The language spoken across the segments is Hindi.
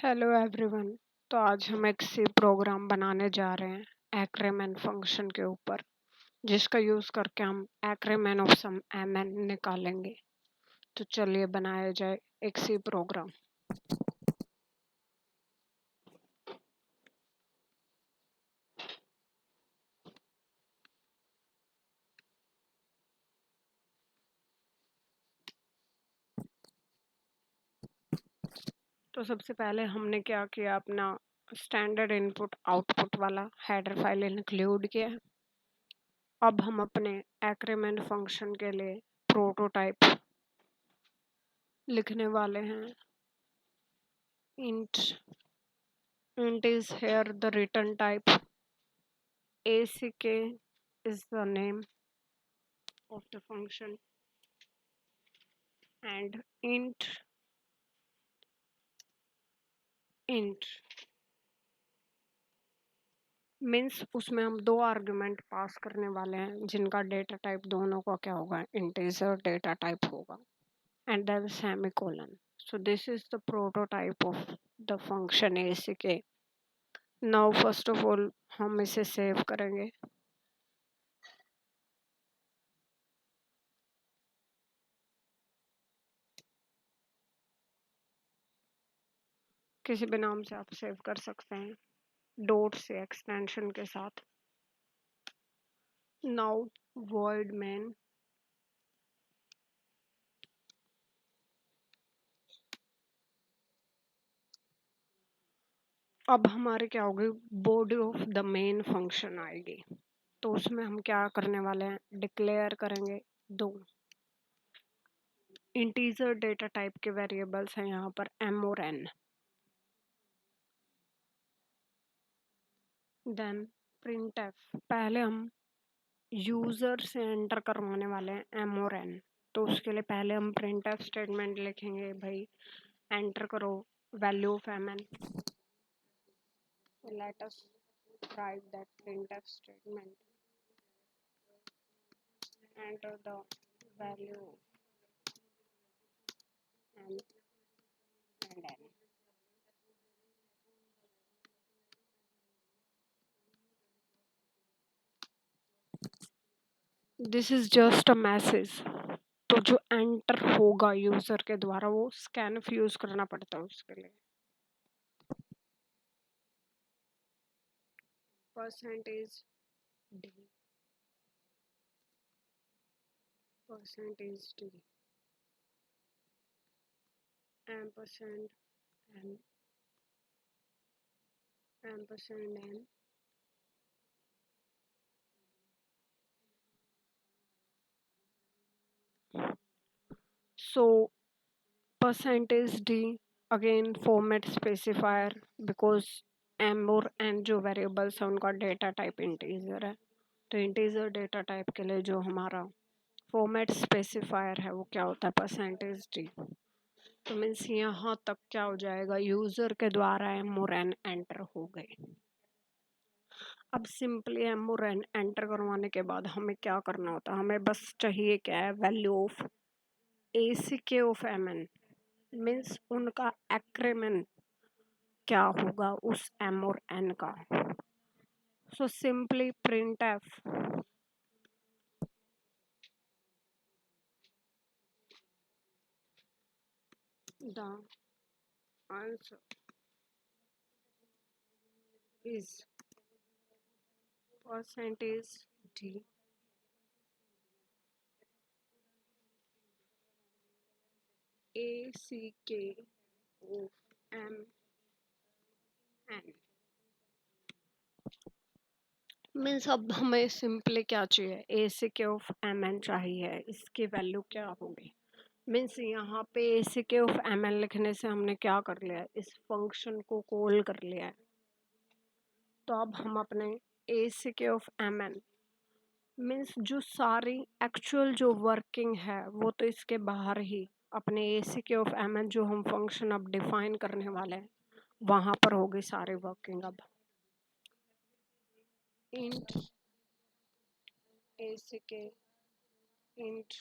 Hello everyone. तो आज हम एक सी प्रोग्राम बनाने जा रहे हैं एक्रीमेन फंक्शन के ऊपर, जिसका यूज करके हम एक्रीमेन ऑफ सम एमएन निकालेंगे। तो चलिए बनाया जाए एक सी प्रोग्राम। तो सबसे पहले हमने क्या किया, अपना स्टैंडर्ड इनपुट आउटपुट वाला हेडर फाइल इंक्लूड किया। अब हम अपने एक्रीमेन फंक्शन के लिए प्रोटोटाइप लिखने वाले हैं। int is here the return type, ack is the name of the function, and int means उसमें हम दो आर्गुमेंट पास करने वाले हैं, जिनका डेटा टाइप दोनों का क्या होगा, इंटीजर डेटा टाइप होगा, and then semicolon. So this is the prototype of the function ack। Now first of all हम इसे सेव करेंगे। किसी भी नाम से आप सेव कर सकते हैं, डॉट से एक्सटेंशन के साथ। नाउ void main अब हमारे क्या होगी, body of the main function आएगी। तो उसमें हम क्या करने वाले हैं, डिक्लेयर करेंगे दो इंटीजर डेटा टाइप के वेरिएबल्स हैं यहाँ पर m और n। देन printf, पहले हम यूजर से एंटर करवाने वाले हैं m और n। तो उसके लिए पहले हम printf स्टेटमेंट लिखेंगे, भाई एंटर करो value of mn। let us write that printf statement, enter the value m and n। This is just a message. तो जो एंटर होगा यूजर के द्वारा, वो स्कैनफ यूज करना पड़ता है उसके लिए। Percentage d, percentage d, ampersand n, ampersand n, so percentage d again format specifier, because m और एन जो वेरिएबल्स है उनका डेटा टाइप इंटीजर है। तो इंटीजर डेटा टाइप के लिए जो हमारा फॉर्मेट स्पेसिफायर है वो क्या होता है, परसेंटेज डी। तो मीन्स यहाँ तक क्या हो जाएगा, यूजर के द्वारा एम और एन एंटर हो गए। अब सिंपली एम और एन एंटर करवाने के बाद हमें क्या करना होता है, हमें बस चाहिए क्या है, value of ack of mn। Means उनका एक्रीमेन क्या होगा उस m और n का। So simply printf the answer is percentage d ack of m n। Means अब हमें सिंपली क्या चाहिए, ack ऑफ mn चाहिए, इसकी वैल्यू क्या होगी। मीन्स यहाँ पे ack ऑफ mn लिखने से हमने क्या कर लिया है, इस फंक्शन को कॉल कर लिया है। तो अब हम अपने ack ऑफ mn मीन्स जो सारी एक्चुअल जो वर्किंग है वो तो इसके बाहर ही अपने ack ऑफ mn जो हम फंक्शन अब डिफाइन करने वाले हैं वहां पर होगी सारी वर्किंग। अब int ack int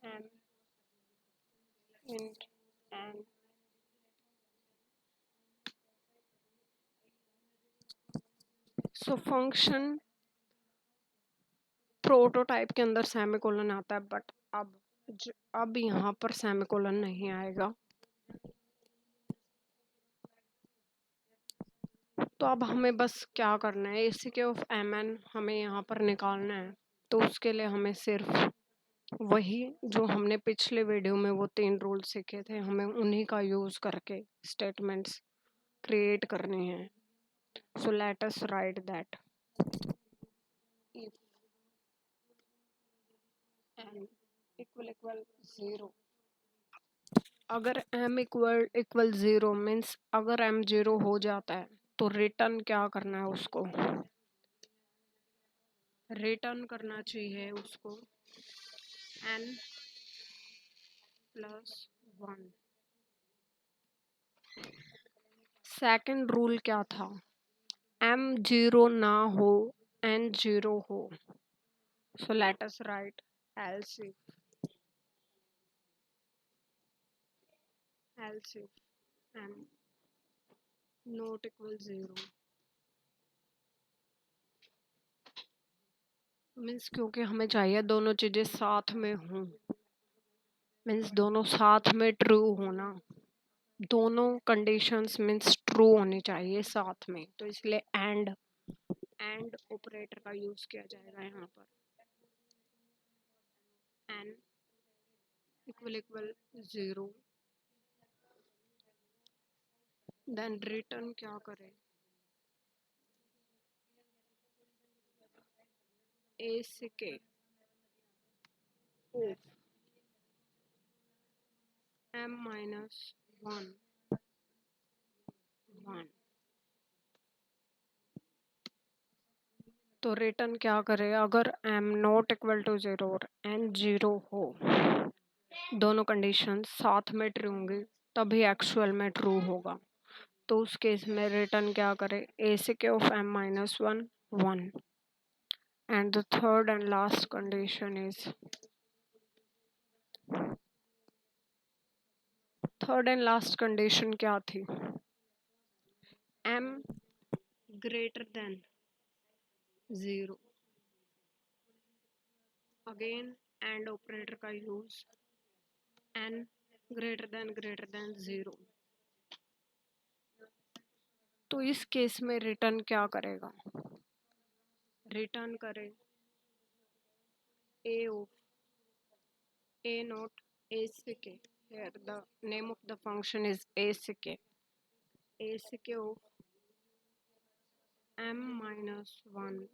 m int and so function prototype के अंदर सेमीकोलन आता है, बट अब यहाँ पर सेमीकोलन नहीं आएगा। तो अब हमें बस क्या करना है, ACK ऑफ MN हमें यहाँ पर निकालना है। तो उसके लिए हमें सिर्फ वही जो हमने पिछले वीडियो में वो 3 रूल सीखे थे, हमें उन्हीं का यूज करके स्टेटमेंट्स क्रिएट करने हैं। So let us right that if n equal 0, अगर m इक्वल 0 मीन्स अगर m 0 हो जाता है तो रिटर्न क्या करना है, उसको रिटर्न करना चाहिए उसको n प्लस 1। सेकंड रूल क्या था, m 0 ना हो, n 0 हो। So let us right else if m not equal 0 means क्योंकि हमें चाहिए दोनों चीजें साथ में हों, मीन्स दोनों साथ में ट्रू होना, दोनों कंडीशंस मीन्स ट्रू होनी चाहिए साथ में, तो इसलिए एंड ऑपरेटर का यूज किया जाएगा यहाँ पर। n इक्वल 0, देन रिटर्न क्या करे, ACK ऑफ m minus 1 1। तो रिटर्न क्या करे, अगर m नॉट इक्वल टू 0 और n 0 हो, दोनों कंडीशन साथ में ट्रू होंगी तभी एक्चुअल में ट्रू होगा। तो उस केस में रिटर्न क्या करे, ACK of m minus 1 1। And the third and last condition is, third and last condition क्या थी, m greater than 0। Again and operator का यूज, n ग्रेटर देन 0। तो इस केस में रिटर्न क्या करेगा, रिटर्न करे a of a not ACK, here the name of the function is ACK of m minus 1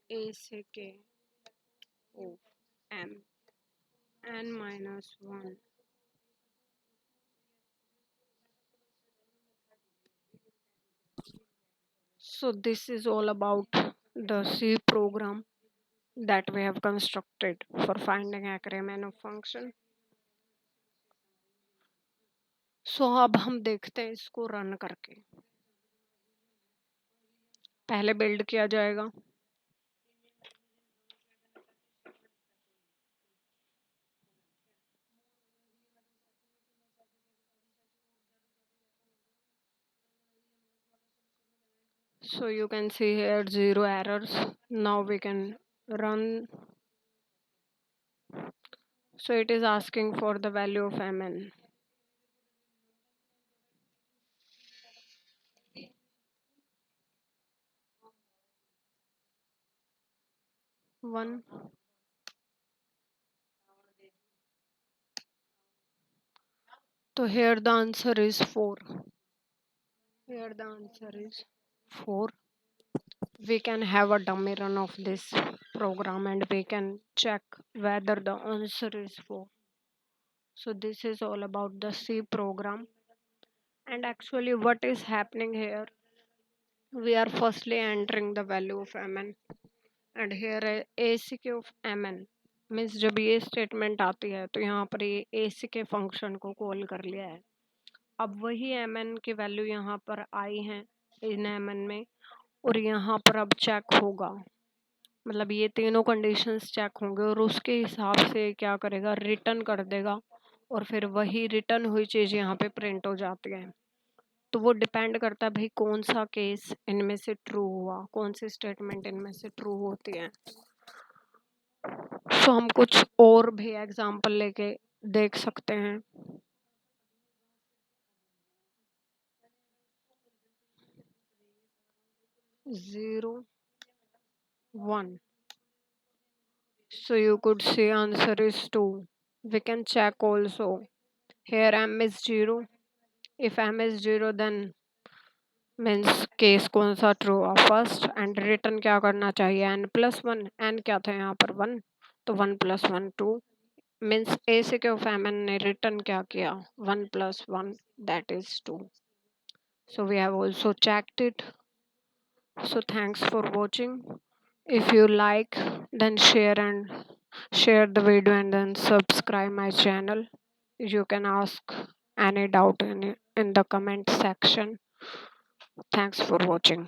ACK of m n minus 1। So this is all about the C program that we have constructed for finding acronym of function। So अब हम देखते हैं इसको रन करके, पहले बिल्ड किया जाएगा। So you can see here 0 errors. Now we can run. So it is asking for the value of mn. 1। So here the answer is 4. Here the answer is 4. We can have a dummy run of this program and we can check whether the answer is 4. So this is all about the C program. And actually what is happening here, we are firstly entering the value of mn and here ACK of mn means जब ये स्टेटमेंट आती है तो यहाँ पर ये ACK फंक्शन को कॉल कर लिया है। अब वही mn की वैल्यू यहाँ पर आई है इन mn में, और यहाँ पर अब चेक होगा, मतलब ये तीनों कंडीशंस चेक होंगे और उसके हिसाब से क्या करेगा, रिटर्न कर देगा और फिर वही रिटर्न हुई चीज़ यहाँ पे प्रिंट हो जाती है। तो वो डिपेंड करता है भाई कौन सा केस इनमें से ट्रू हुआ, कौन सी स्टेटमेंट इनमें से ट्रू होती है। सो हम कुछ और भी एग्जांपल लेके देख सकते हैं। 0 1, so you could say answer is 2. We can check also. Here m is 0. If m is 0 then means case कौन सा ट्रू हुआ फर्स्ट, एंड रिटर्न क्या करना चाहिए n+1, n क्या था यहाँ पर 1, तो 1+1 2, मीन्स ए से क्यों फैमन ने रिटर्न क्या किया 1+1 that is 2। So we have also checked it. So thanks for watching. If you like, then share the video and then subscribe my channel. You can ask any doubt in the comment section. Thanks for watching.